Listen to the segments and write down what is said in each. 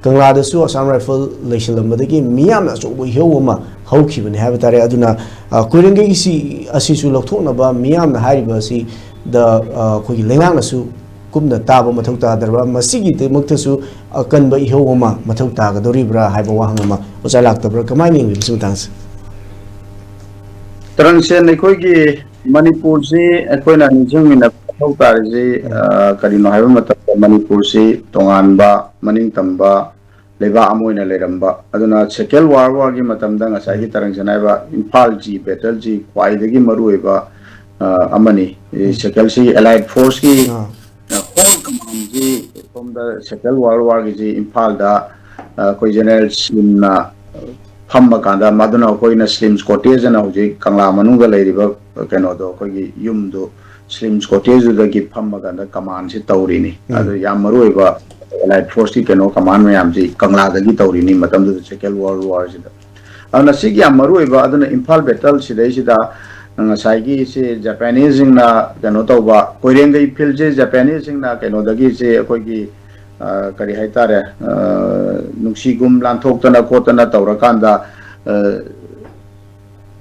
Kangladassu Assam Rifle Leishalamadi Miam as Homa Hoki when have tare aduna Koirengei si asisu Lotonaba Miam Haibasi the Leingak kupna taba mathou tadabra masigi te muktasu akanba ihoma mathou taga doribra haiba wahangama oja laktabra kamai ning bisu tans transen ekoi Manipur si ekoina nijungina mathou tarji karino haiba matab Manipur si tonganba maning tamba leba amoina leramba aduna second world war gi matamda ngasai tarangsanaiba Imphal ji battle ji kwaidagi marueba amani second si allied force ki from the Second World War is Imphal da General Slim na Phamma kanda maduna koina Slim's cottage na hoji Kangla manunga leriba kano do koi yum do Slim's cottage da ki Phamma kanda command si taurini adu yam maruiba allied force ki kano command me yam si Kangla da ki taurini matam do Second World War si da ana si yam maruiba aduna Imphal battle si da Saigi si Japanese na kano tauba Koirengei field si Japanese na kano dagi si akoigi kari haitare nungsigum lanthok kotana taurakanda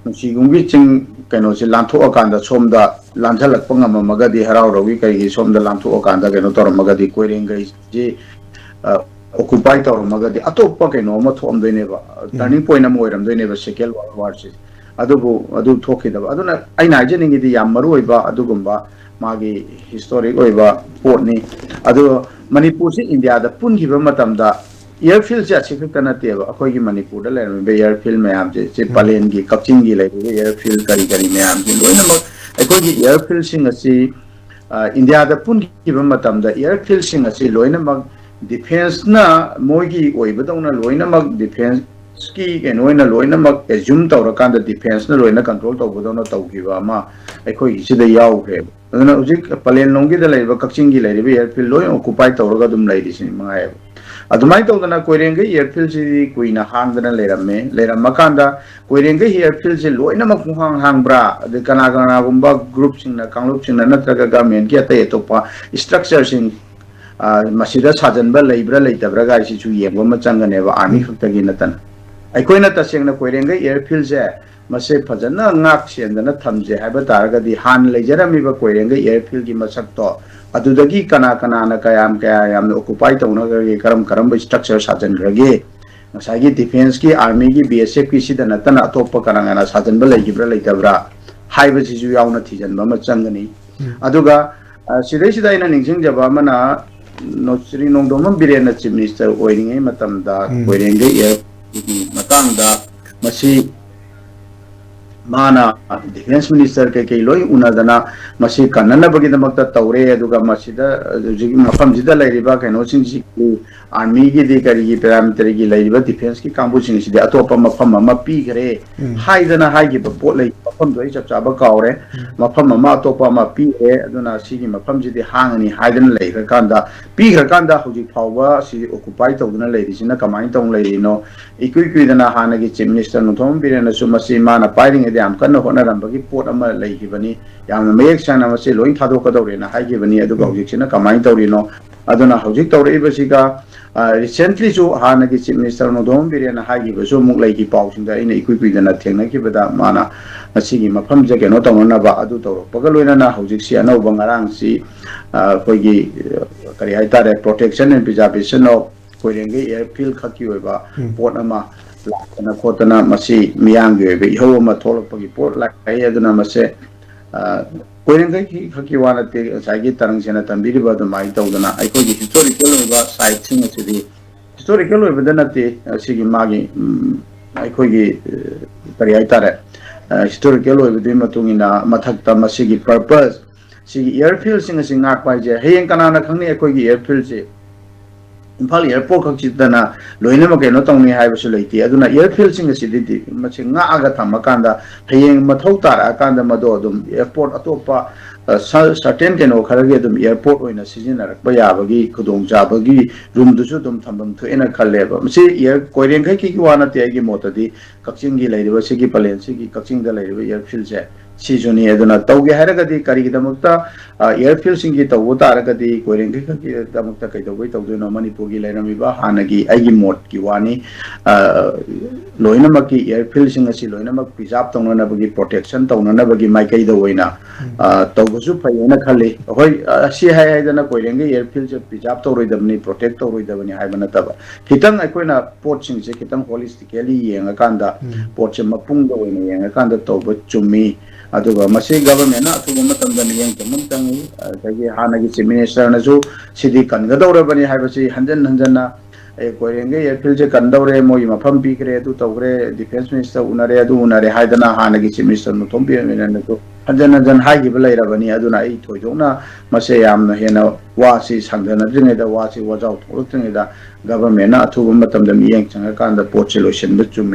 nungsigum gi ching kano si lanthok akanda somda lanjalak pangama magadi harau rawi kai somda lanthok akanda kano tor magadi Koirengei ji occupy tor magadi atoppa kano ma thom doineba turning point am oiram doineba Second World War si adu thoki da aduna aina jeningi di yamaru oiba adugumba magi historic oiba port ni adu Manipur si India da pungiba matamda airfield ja chikana teba akoi gi Manipur da lerme be airfield mayam je palen gi kapching gi lebe airfield kari mayam ji loina akoi gi airfield sing asi India da pungiba matamda airfield sing asi loina mag defense na mogi oiba da una loina mag defense ski enoina loina mak assume tawrakanda defense na loina control tawbodona tawgiba ma aikoi sida yaugre aduna ujik palen longi da leiba kakchingi leiba airfield loi occupy tawraga dum leidi sin mangai adumai tawdana Koirengei airfield si kuina hangdana leiramakanda Koirengei airfield si loina mak hangbra de kana gumba group sing na kanglup sing na natraga government ki ata etopa structure sing masida sajanba leibra leitabra ga isi chu yengwa machangane ba army khutagi natan aikoina tasengna Koirengei airfield je mase phajana ngak sendana thamje haiba taragadi han leijarami ba Koirengei airfield gi masak to adudagi kana na kayam na occupy tawna gi karam ba structure sajan rage masagi defense ki army gi BSF ki sidana tan atoppa kana na sajan ba leigibra leitabra haiba ji ju yauna thijan ba machangani aduga sidai ina ningsing jaba mana Nosri Nongdom Birena Chief Minister Oiring Matamda Koirengei Matanda Masi Mana Defense Minister Keloi Unadana Masi Kanana Baginamakta Taure Duga Masida Mafam Zida Lariba Kanosin Army di Kari Paramilitary Lariba Defense Ki Kambusin is the Atopa Mafama Pigre Haidana Hagi Port Lake Mafam Chaba Kaure Mafama Topa Pigre Aduna Sigi Mafam Zidi Hangani Haidan Lake Kanda Pigra Kanda Huji Power si occupied Toguna ladies in a Kamaitong lady no Equidana Hanagi Chief Minister Notom Birena Sumasi Mana fighting the Amkana Honarambaki Port Ama Lake Givani Yam Mayek Sanamasi Loin Tadokadorina High Givani Adugojik in a Kamaitolino Aduna Hojik Basiga recently so Hanagi Chief Minister Nodom Birena Hagi was so Muklaki Paus in the Equidana Tenaki Bada Mana Masigi Mapam Jaganota Aduto Pagaloina Hojiksi and Bangaransi Kogi Karihaita protection and preservation of Koirengei airfield Kakiweba Port Ama Lakana Kotana Masi Miangi Homa Tolopagi Port like Ayaduna Mase Koirengei Kakiwana Sagi Tarangana Tambiriba the Maitodana I could historical site sing city historical evidenati Sigimagi I could Karihaita historical within Matungina Matakta Masigi purpose Si airfield sing a singak by Hey Kanana Kani Kogi airfield Imphal airport Kakitana Loinamaka not only have solity Aduna airfield sing a city Machinga Agata Makanda Hey Mathou Akanda Madodum airport Atopa certain Kano Karagadum airport in a season Bayabagi Kudum Jabagi room to Sudum Tambum to Ena Kaleva see air Koirengei Kiwana Tiagi Motadi Kaksingi Lady Sigi Palen Sigi Kaksinga Lady airfield सिजुनी अदुना तौगे हारगदी करिगिदमक्ता airfield सिंगी तौबो तारगदी कोइरेंगे की दमक्ता कैदोबै तौदोनो मणिपुर की लेरमिबा हानगी आइगी मोड की वानी लोइनमकी एयरफील्ड सिंग असि लोइनमक प्रिजर्व तौननबगी प्रोटेक्शन तौननबगी माइकैदो ओइना तौबसु फैयना खले होय असि हाय हायदना कोइरेंगे एयरफील्ड से प्रिजर्व तौरोइदबनी प्रोटेक्ट तौरोइदबनी हायबना तब खितंग अखोइना पोर्ट सिंग से खितंग होलिस्टिकली येंगाकांदा पोर्ट से मपुंग ओइना येंगाकांदा तौब चुम्मी अदुगा मसे गवर्नमेंट ना अथुबा मतंदा नियम चमन तंगी तगी हानगी चीफ मिनिस्टर नसु सिदी कनगदौरबनी हायबसी हंजन हंजना कोइरेंगे एयरफील्ड से कंदौरे मोई मफम पीकरे अदु तौगरे डिफेंस मिनिस्टर उनरे अदु उनरे हायदना हानगी चीफ मिनिस्टर नु थोंबी मिननतो हंजन हंजन हायगिब लैरबनी अदुना आई थोइदोना मसे यामना हेना वासी संगनद्रिङेदा वासी वजाउ थोरक्त्रिङेदा गवर्नमेंट ना अथुबा मतंदा मियें चंगा कांदा पोर्ट से लोइसनबा चुम्मी